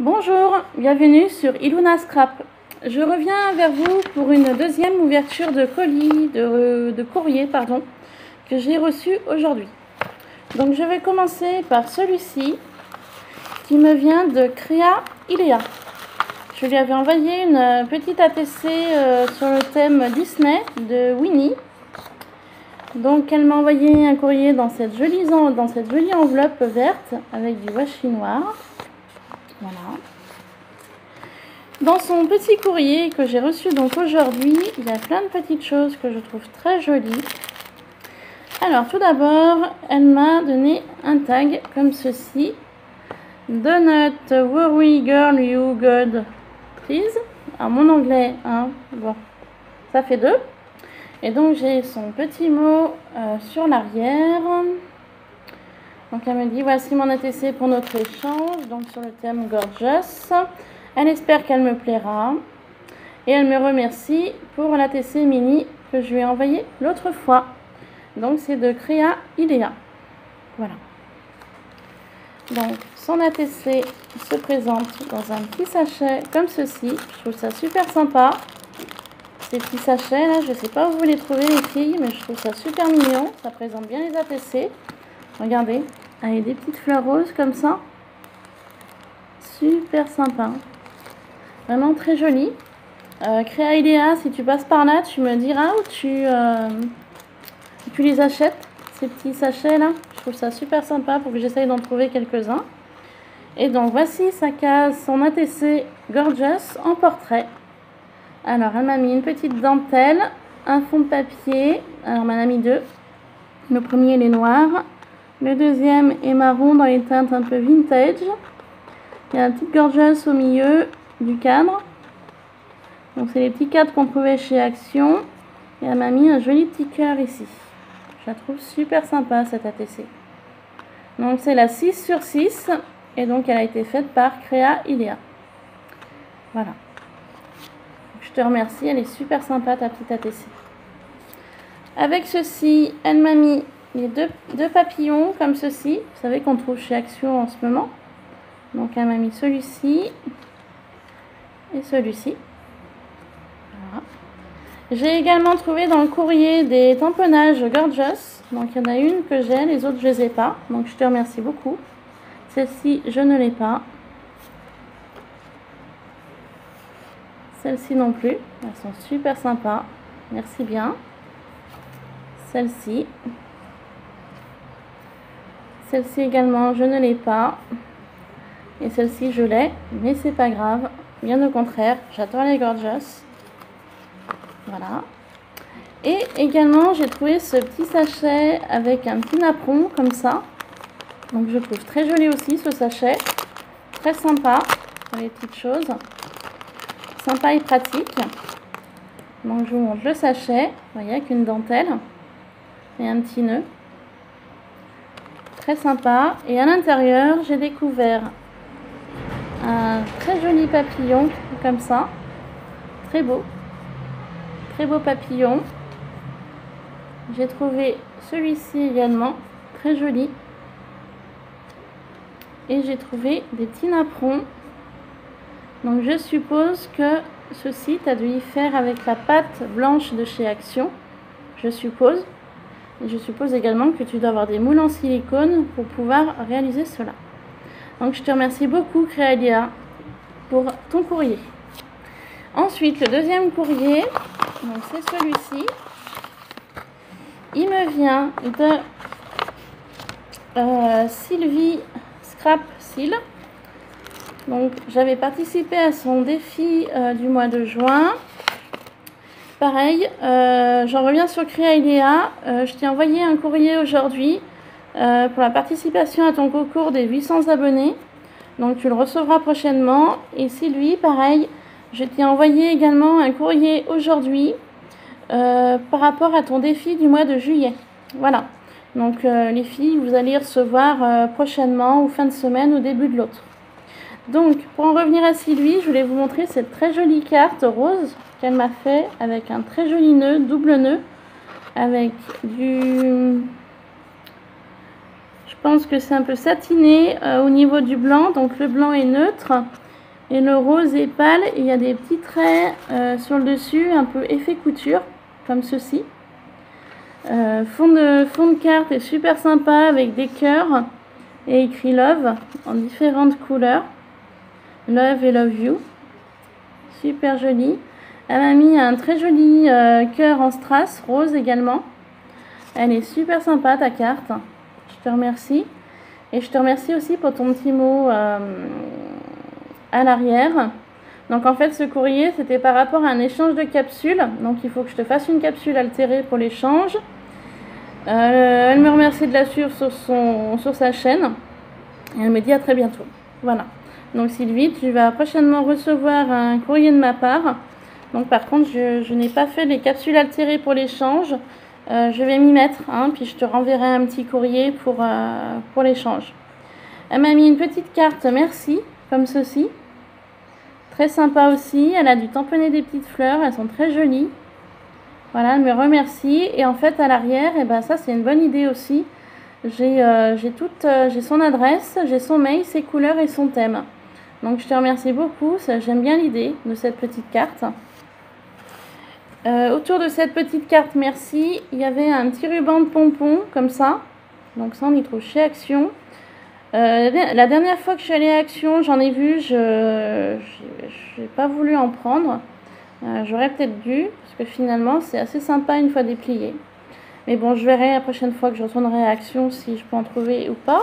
Bonjour, bienvenue sur Iluna Scrap. Je reviens vers vous pour une deuxième ouverture de colis, de courrier, pardon, que j'ai reçu aujourd'hui. Donc je vais commencer par celui-ci qui me vient de Créa Ilea. Je lui avais envoyé une petite ATC sur le thème Disney de Winnie. Donc elle m'a envoyé un courrier dans cette jolie enveloppe verte avec du washi noir. Voilà. Dans son petit courrier que j'ai reçu donc aujourd'hui, il y a plein de petites choses que je trouve très jolies. Alors tout d'abord, elle m'a donné un tag comme ceci. Do not worry girl, you good, please. Alors mon anglais, hein, bon, ça fait deux. Et donc j'ai son petit mot sur l'arrière. Donc elle me dit voici mon ATC pour notre échange, donc sur le thème Gorgeous. Elle espère qu'elle me plaira. Et elle me remercie pour l'ATC mini que je lui ai envoyé l'autre fois. Donc c'est de Créa Ilea. Voilà. Donc son ATC se présente dans un petit sachet comme ceci. Je trouve ça super sympa. Ces petits sachets là, je ne sais pas où vous les trouvez les filles, mais je trouve ça super mignon. Ça présente bien les ATC. Regardez, avec des petites fleurs roses comme ça. Super sympa. Vraiment très joli. Créa Ilea, si tu passes par là, tu me diras où tu les achètes, ces petits sachets là. Je trouve ça super sympa pour que j'essaye d'en trouver quelques-uns. Et donc voici sa case, son ATC Gorgeous en portrait. Alors elle m'a mis une petite dentelle, un fond de papier. Alors elle m'en a mis deux. Le premier il est noir. Le deuxième est marron dans les teintes un peu vintage. Il y a un petit Gorgeous au milieu du cadre. Donc c'est les petits cadres qu'on trouvait chez Action. Et elle m'a mis un joli petit cœur ici. Je la trouve super sympa cette ATC. Donc c'est la 6/6 et donc elle a été faite par Créa Ilea. Voilà. Je te remercie, elle est super sympa ta petite ATC. Avec ceci, elle m'a mis les deux papillons comme ceci. Vous savez qu'on trouve chez Action en ce moment. Donc elle m'a mis celui-ci et celui-ci. Voilà. J'ai également trouvé dans le courrier des tamponnages Gorgeous. Donc il y en a une que j'ai, les autres je les ai pas. Donc je te remercie beaucoup. Celle-ci je ne l'ai pas. Celle-ci non plus. Elles sont super sympas. Merci bien. Celle-ci. Celle-ci également je ne l'ai pas. Et celle-ci je l'ai, mais c'est pas grave. Bien au contraire, j'adore les Gorgeous. Voilà. Et également, j'ai trouvé ce petit sachet avec un petit napperon comme ça. Donc je trouve très joli aussi ce sachet. Très sympa pour les petites choses. Sympa et pratique. Donc je vous montre le sachet. Vous voyez, avec une dentelle et un petit nœud. Très sympa. Et à l'intérieur, j'ai découvert un très joli papillon comme ça. Très beau. Très beau papillon. J'ai trouvé celui-ci également, très joli. Et j'ai trouvé des petits napperons. Donc je suppose que ceci, tu as dû y faire avec la pâte blanche de chez Action. Je suppose. Et je suppose également que tu dois avoir des moules en silicone pour pouvoir réaliser cela. Donc je te remercie beaucoup Créa Ilea pour ton courrier. Ensuite, le deuxième courrier, c'est celui-ci. Il me vient de Sylvie Scrap Seal. Donc, j'avais participé à son défi du mois de juin. Pareil, j'en reviens sur Créa Ilea. Je t'ai envoyé un courrier aujourd'hui pour la participation à ton concours des 800 abonnés. Donc, tu le recevras prochainement. Et Sylvie, pareil, je t'ai envoyé également un courrier aujourd'hui par rapport à ton défi du mois de juillet. Voilà. Donc les filles, vous allez recevoir prochainement ou fin de semaine ou début de l'autre. Donc pour en revenir à Sylvie, je voulais vous montrer cette très jolie carte rose qu'elle m'a fait avec un très joli nœud, double nœud, avec du... Je pense que c'est un peu satiné au niveau du blanc, donc le blanc est neutre. Et le rose est pâle. Il y a des petits traits sur le dessus, un peu effet couture, comme ceci. Fond de carte est super sympa avec des cœurs et écrit Love en différentes couleurs. Love et Love You. Super joli. Elle m'a mis un très joli cœur en strass, rose également. Elle est super sympa ta carte. Je te remercie. Et je te remercie aussi pour ton petit mot à l'arrière. Donc en fait ce courrier c'était par rapport à un échange de capsules. Donc il faut que je te fasse une capsule altérée pour l'échange. Elle me remercie de la suivre sur sa chaîne. Et elle me dit à très bientôt. Voilà. Donc Sylvie, tu vas prochainement recevoir un courrier de ma part. Donc par contre je n'ai pas fait les capsules altérées pour l'échange. Je vais m'y mettre, hein, puis je te renverrai un petit courrier pour l'échange. Elle m'a mis une petite carte merci, comme ceci. Très sympa aussi. Elle a du tamponner des petites fleurs, elles sont très jolies. Voilà, elle me remercie. Et en fait, à l'arrière, et ben ça c'est une bonne idée aussi. J'ai son adresse, j'ai son mail, ses couleurs et son thème. Donc je te remercie beaucoup, j'aime bien l'idée de cette petite carte. Autour de cette petite carte merci, il y avait un petit ruban de pompon comme ça. Donc ça on y trouve chez Action. La dernière fois que je suis allée à Action, j'en ai vu, je n'ai pas voulu en prendre. J'aurais peut-être dû, parce que finalement c'est assez sympa une fois déplié. Mais bon, je verrai la prochaine fois que je retournerai à Action si je peux en trouver ou pas.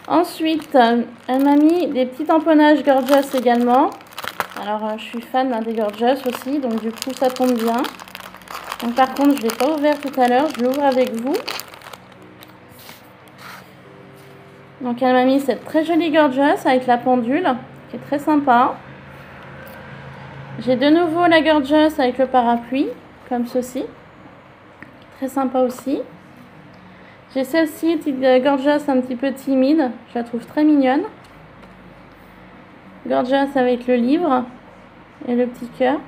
Ensuite, elle m'a mis des petits tamponnages Gorgeous également. Alors, je suis fan des Gorgeous aussi, donc du coup, ça tombe bien. Donc, par contre, je ne l'ai pas ouvert tout à l'heure, je l'ouvre avec vous. Donc, elle m'a mis cette très jolie Gorgeous avec la pendule, qui est très sympa. J'ai de nouveau la Gorgeous avec le parapluie, comme ceci. Très sympa aussi. J'ai celle-ci, petite Gorgeous un petit peu timide, je la trouve très mignonne. Gorgeous avec le livre et le petit cœur.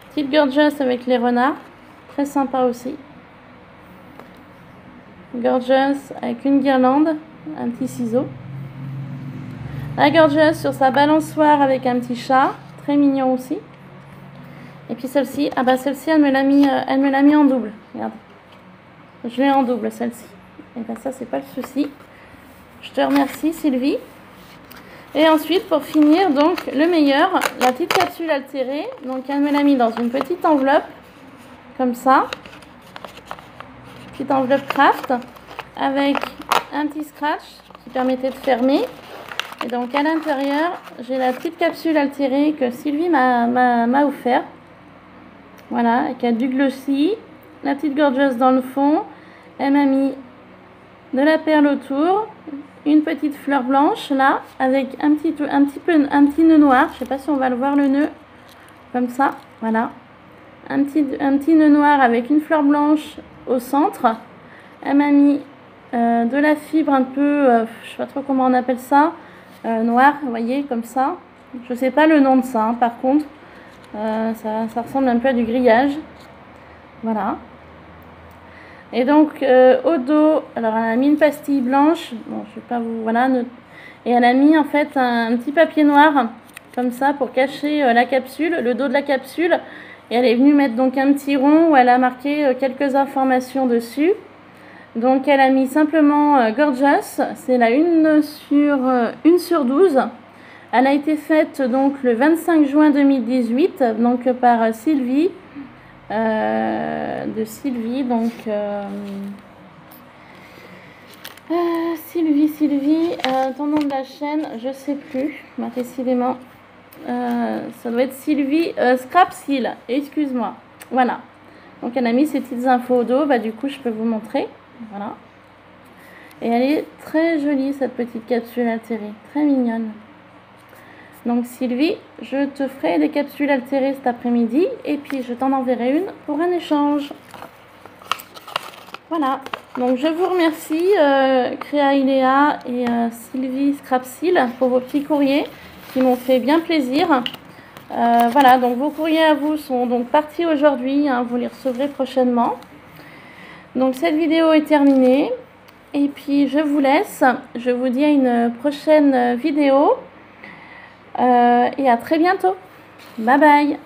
Petite Gorgeous avec les renards, très sympa aussi. Gorgeous avec une guirlande, un petit ciseau. La Gorgeous sur sa balançoire avec un petit chat, très mignon aussi. Et puis celle-ci, ah bah celle-ci elle me l'a mis en double, regarde. Je l'ai en double celle-ci. Et bien ça c'est pas le souci. Je te remercie Sylvie. Et ensuite pour finir donc le meilleur, la petite capsule altérée. Donc elle me l'a mis dans une petite enveloppe. Comme ça. Petite enveloppe craft. Avec un petit scratch qui permettait de fermer. Et donc à l'intérieur j'ai la petite capsule altérée que Sylvie m'a offert. Voilà, avec du glossy. La petite Gorgeous dans le fond. Elle m'a mis de la perle autour, une petite fleur blanche là, avec un petit nœud noir. Je sais pas si on va le voir le nœud, comme ça, voilà. Un petit nœud noir avec une fleur blanche au centre. Elle m'a mis de la fibre un peu, je sais pas trop comment on appelle ça, noir, vous voyez, comme ça. Je sais pas le nom de ça, hein, par contre, ça ressemble un peu à du grillage. Voilà. Et donc au dos, alors elle a mis une pastille blanche, bon je vais pas vous, voilà, et elle a mis en fait un petit papier noir comme ça pour cacher la capsule, le dos de la capsule, et elle est venue mettre donc un petit rond où elle a marqué quelques informations dessus. Donc elle a mis simplement Gorgeous, c'est la 1 sur 12. Elle a été faite donc le 25 juin 2018 donc par Sylvie. De Sylvie, donc Sylvie, ton nom de la chaîne, je sais plus, décidément, ça doit être Sylvie Scrap Seal, excuse-moi, voilà. Donc elle a mis ces petites infos au dos, bah du coup je peux vous montrer, voilà. Et elle est très jolie cette petite capsule altérée, très mignonne. Donc Sylvie, je te ferai des capsules altérées cet après-midi et puis je t'en enverrai une pour un échange. Voilà, donc je vous remercie Créa Iléa et Sylvie Scrapsil pour vos petits courriers qui m'ont fait bien plaisir. Voilà, donc vos courriers à vous sont donc partis aujourd'hui, hein, vous les recevrez prochainement. Donc cette vidéo est terminée et puis je vous laisse, je vous dis à une prochaine vidéo. Et à très bientôt. Bye bye.